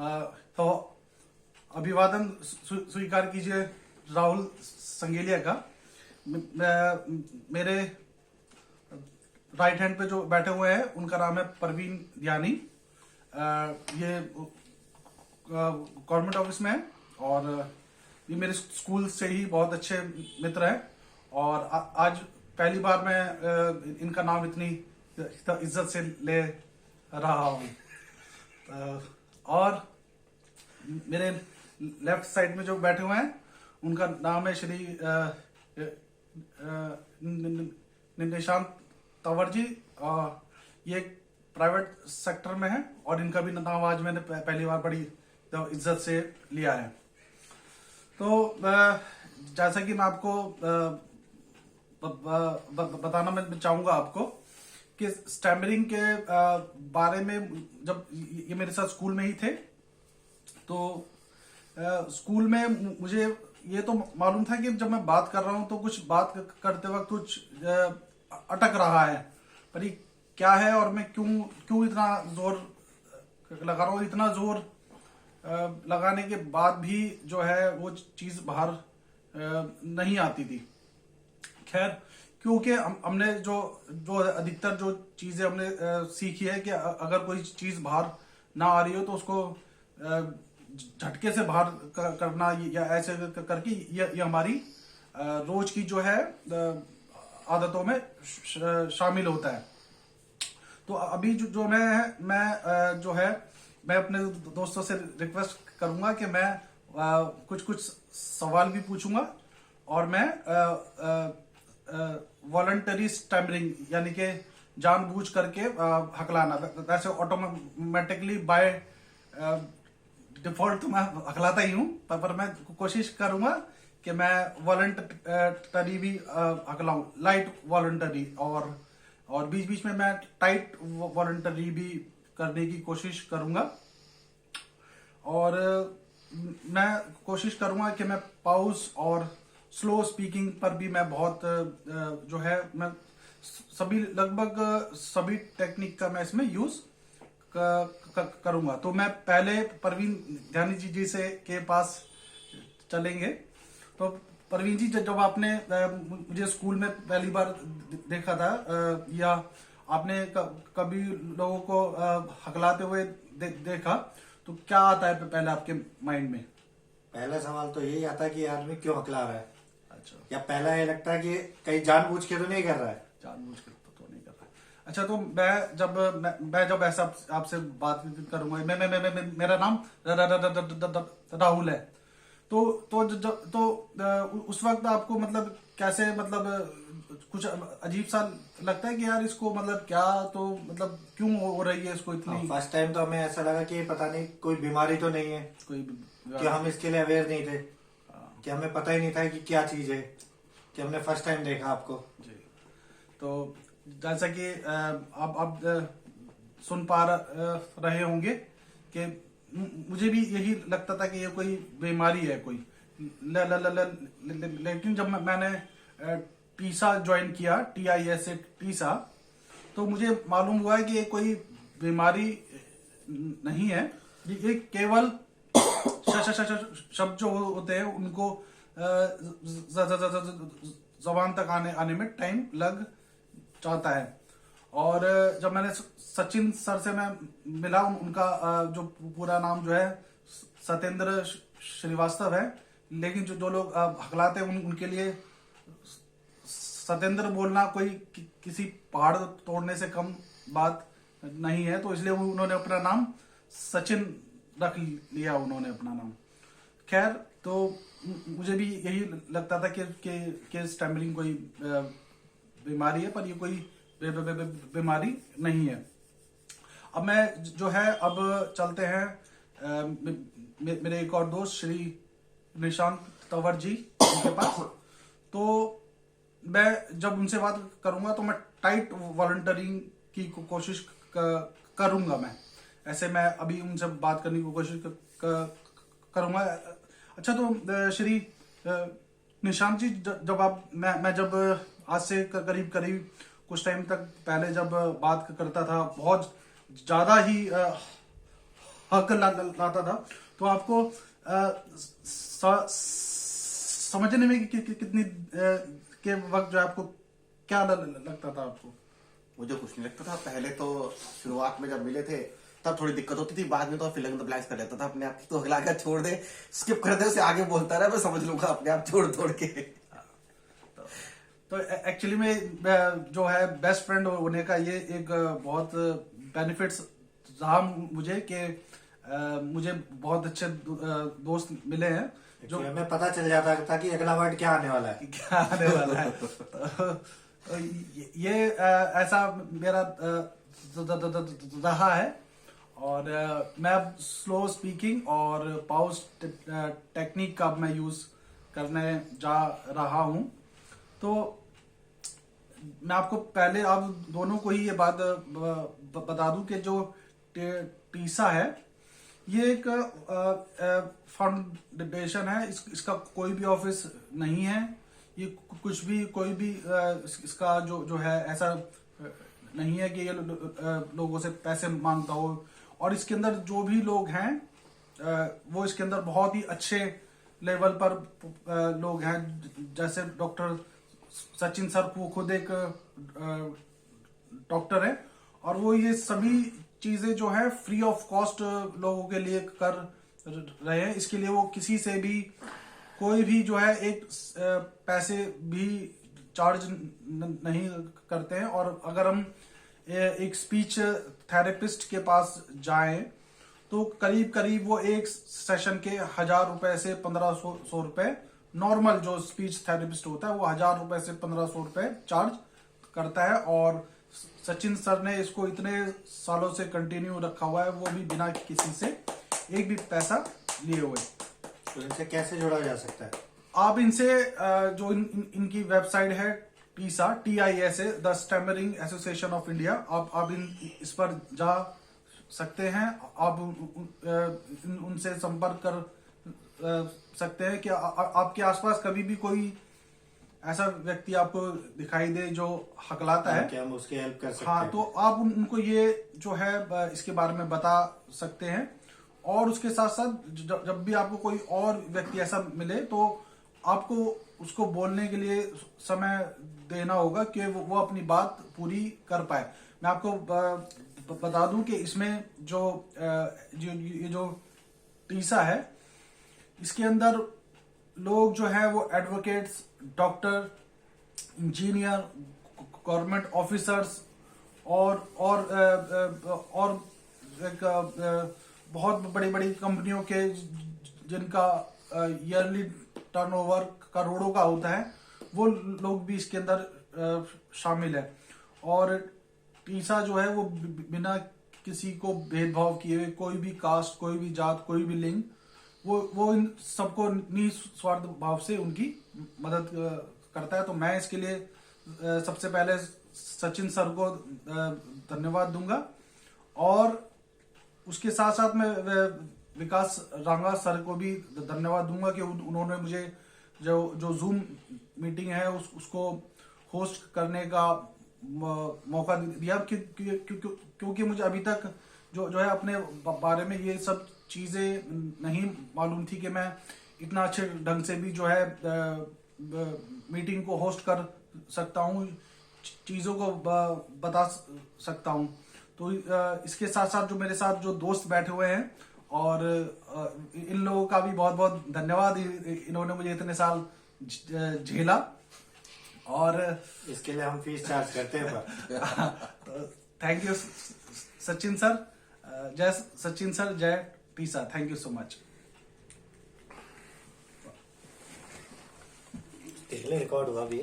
तो अभिवादन स्वीकार कीजिए राहुल संगेलिया का। मेरे राइट हैंड पे जो बैठे हुए हैं उनका नाम है परवीन यानी। ये गवर्नमेंट ऑफिस में है और ये मेरे स्कूल से ही बहुत अच्छे मित्र हैं और आज पहली बार मैं इनका नाम इतनी इज्जत से ले रहा हूँ। और मेरे लेफ्ट साइड में जो बैठे हुए हैं उनका नाम है श्री निशांत तंवर जी। ये एक प्राइवेट सेक्टर में है और इनका भी नाम आज मैंने पहली बार बड़ी इज्जत से लिया है। तो जैसा कि मैं आपको बताना मैं चाहूंगा आपको कि स्टैमरिंग के बारे में जब ये मेरे साथ स्कूल में ही थे तो स्कूल में मुझे ये तो मालूम था कि जब मैं बात कर रहा हूं तो कुछ बात करते वक्त कुछ अटक रहा है, पर ये क्या है और मैं क्यों इतना जोर लगा रहा हूँ। इतना जोर लगाने के बाद भी जो है वो चीज बाहर नहीं आती थी। खैर, क्योंकि हमने जो अधिकतर जो चीजें हमने सीखी है कि अगर कोई चीज बाहर ना आ रही हो तो उसको झटके से बाहर करना या ऐसे करके ये हमारी रोज की जो है आदतों में शामिल होता है। तो अभी जो मैं जो है मैं अपने दोस्तों से रिक्वेस्ट करूंगा कि मैं कुछ सवाल भी पूछूंगा और मैं वॉलंटरी स्टैमरिंग यानी कि जानबूझ करके हकलाना, वैसे ऑटोमेटिकली बाय डिफॉल्ट तो मैं हकलाता ही हूं, पर मैं कोशिश करूंगा कि मैं वॉलंटरी भी हकलाऊं, लाइट वॉलंटरी और बीच बीच में मैं टाइट वॉलंटरी भी करने की कोशिश करूंगा। और मैं कोशिश करूंगा कि मैं पाउस और स्लो स्पीकिंग पर भी मैं बहुत जो है मैं लगभग सभी टेक्निक का मैं इसमें यूज करूंगा। तो मैं पहले परवीन ध्यानी जी से के पास चलेंगे। तो परवीन जी, जब आपने मुझे स्कूल में पहली बार देखा था या आपने कभी लोगों को हकलाते हुए देखा तो क्या आता है पहले आपके माइंड में? पहला सवाल तो यही आता है कि आदमी क्यों हकला रहा है। अच्छा, या पहला ये लगता है कि कहीं जानबूझ के तो नहीं कर रहा है। जानबूझ के तो नहीं कर रहा है। अच्छा, तो मैं जब ऐसा आपसे बात करूंगा, मैं मेरा नाम राहुल है तो उस वक्त आपको मतलब कैसे, मतलब कुछ अजीब सा लगता है कि यार इसको मतलब क्या, तो मतलब क्यों हो रही है इसको इतनी? फर्स्ट टाइम तो हमें ऐसा लगा कि पता नहीं कोई बीमारी तो नहीं है, कोई कि हम इसके लिए अवेयर नहीं थे, कि हमें पता ही नहीं था कि क्या चीज है, कि हमने फर्स्ट टाइम देखा आपको जी। तो जैसा कि आप सुन पा रहे होंगे कि मुझे भी यही लगता था कि ये कोई बीमारी है कोई। लेकिन जब मैंने टीसा ज्वाइन किया, TISA टीसा, तो मुझे मालूम हुआ है कि ये कोई बीमारी नहीं है। ये केवल शब्द जो होते हैं उनको जबान तक आने में टाइम लग जाता है। और जब मैंने सचिन सर से मैं मिला, उनका जो पूरा नाम जो है सत्येंद्र श्रीवास्तव है, लेकिन जो लोग हकलाते हैं उनके लिए सत्येंद्र बोलना कोई किसी पहाड़ तोड़ने से कम बात नहीं है। तो इसलिए उन्होंने अपना नाम सचिन रख लिया, उन्होंने अपना नाम। खैर, तो मुझे भी यही लगता था कि स्टैमरिंग कोई बीमारी है, पर ये कोई बीमारी नहीं है। अब मैं जो है अब चलते हैं मेरे एक और दोस्त श्री निशांत तंवर जी के पास। तो मैं जब उनसे बात करूंगा तो मैं टाइट वॉलंटियरिंग की कोशिश करूंगा। मैं ऐसे मैं अभी उनसे बात करने की कोशिश करूंगा। अच्छा, तो श्री निशांत जी, जब मैं जब आज से करीब कुछ टाइम तक पहले जब बात करता था, बहुत ज्यादा ही हक लाता था, तो आपको समझने में कितनी के वक्त जो आपको क्या लगता था आपको? मुझे कुछ नहीं लगता था पहले तो। शुरुआत में जब मिले थे तब थोड़ी दिक्कत होती थी, बाद में तो फिलिंग द ब्लैंक्स कर लेता था अपने आप की। तो अगला क्या छोड़ दे, स्किप कर दे, उसे आगे बोलता रहा, मैं समझ लूंगा अपने आप छोड़ छोड़ के। तो एक्चुअली में जो है बेस्ट फ्रेंड होने का ये एक बहुत बेनिफिट्स रहा मुझे कि मुझे बहुत अच्छे दोस्त मिले हैं जो हमें पता चल जाता था कि अगला वर्ड क्या आने वाला है। क्या आने वाला है। तो ये ऐसा मेरा रहा है। और मैं अब स्लो स्पीकिंग और पाउस टेक्निक का मैं यूज करने जा रहा हूं। तो मैं आपको पहले आप दोनों को ही ये बात बता दूं कि जो टीसा है ये एक फाउंडेशन है। इसका कोई भी ऑफिस नहीं है। ये कुछ भी कोई भी इसका जो है ऐसा नहीं है कि ये लोगों से पैसे मांगता हो। और इसके अंदर जो भी लोग हैं वो इसके अंदर बहुत ही अच्छे लेवल पर लोग हैं। जैसे डॉक्टर सचिन सर वो खुद एक डॉक्टर है और वो ये सभी चीजें जो है फ्री ऑफ कॉस्ट लोगों के लिए कर रहे हैं। इसके लिए वो किसी से भी कोई भी जो है एक पैसे भी चार्ज नहीं करते हैं। और अगर हम एक स्पीच थेरेपिस्ट के पास जाएं तो करीब करीब वो एक सेशन के 1000 रुपए से 1500 रुपए, नॉर्मल जो स्पीच थेरेपिस्ट होता है वो 1000 रुपए से 1500 रुपए चार्ज करता है। और सचिन सर ने इसको इतने सालों से कंटिन्यू रखा हुआ है, वो भी बिना किसी से एक भी पैसा लिए हुए। तो इनसे कैसे जोड़ा जा सकता है? आप इनसे जो इनकी वेबसाइट है Tessa TISA the stammering association of India, आप इस पर जा सकते हैं। आप उनसे संपर्क कर सकते हैं कि आपके आसपास कभी भी कोई ऐसा व्यक्ति आपको दिखाई दे जो हकलाता है, क्या हम उसकी हेल्प कर सकते हाँ, हैं? तो आप उनको ये जो है इसके बारे में बता सकते हैं। और उसके साथ साथ जब भी आपको कोई और व्यक्ति ऐसा मिले तो आपको उसको बोलने के लिए समय देना होगा कि वो अपनी बात पूरी कर पाए। मैं आपको बता दूं कि इसमें जो टीसा है इसके अंदर लोग जो है वो advocates, doctor, engineer, government officers और एक बहुत बड़ी बड़ी कंपनियों के जिनका ईयरली टर्नओवर करोड़ों का होता है, वो लोग भी इसके अंदर शामिल है। और टीसा जो है वो बिना किसी को भेदभाव किए हुए, कोई भी कास्ट, कोई भी जात, कोई भी लिंग, वो इन सबको निस्वार्थ भाव से उनकी मदद करता है। तो मैं इसके लिए सबसे पहले सचिन सर को धन्यवाद दूंगा और उसके साथ साथ मैं विकास रांगा सर को भी धन्यवाद दूंगा कि उन्होंने मुझे जो जूम मीटिंग है उसको होस्ट करने का मौका दिया, क्योंकि मुझे अभी तक जो है अपने बारे में ये सब चीजें नहीं मालूम थी कि मैं इतना अच्छे ढंग से भी जो है मीटिंग को होस्ट कर सकता हूँ, चीजों को बता सकता हूँ। तो इसके साथ साथ जो मेरे साथ जो दोस्त बैठे हुए हैं और इन लोगों का भी बहुत बहुत धन्यवाद। इन्होंने मुझे इतने साल झेला और इसके लिए हम फीस चार्ज करते हैं। Thank you Sachin sir. जय सचिन सर, जय Tessa. Thank you so much. Record हुआ भी।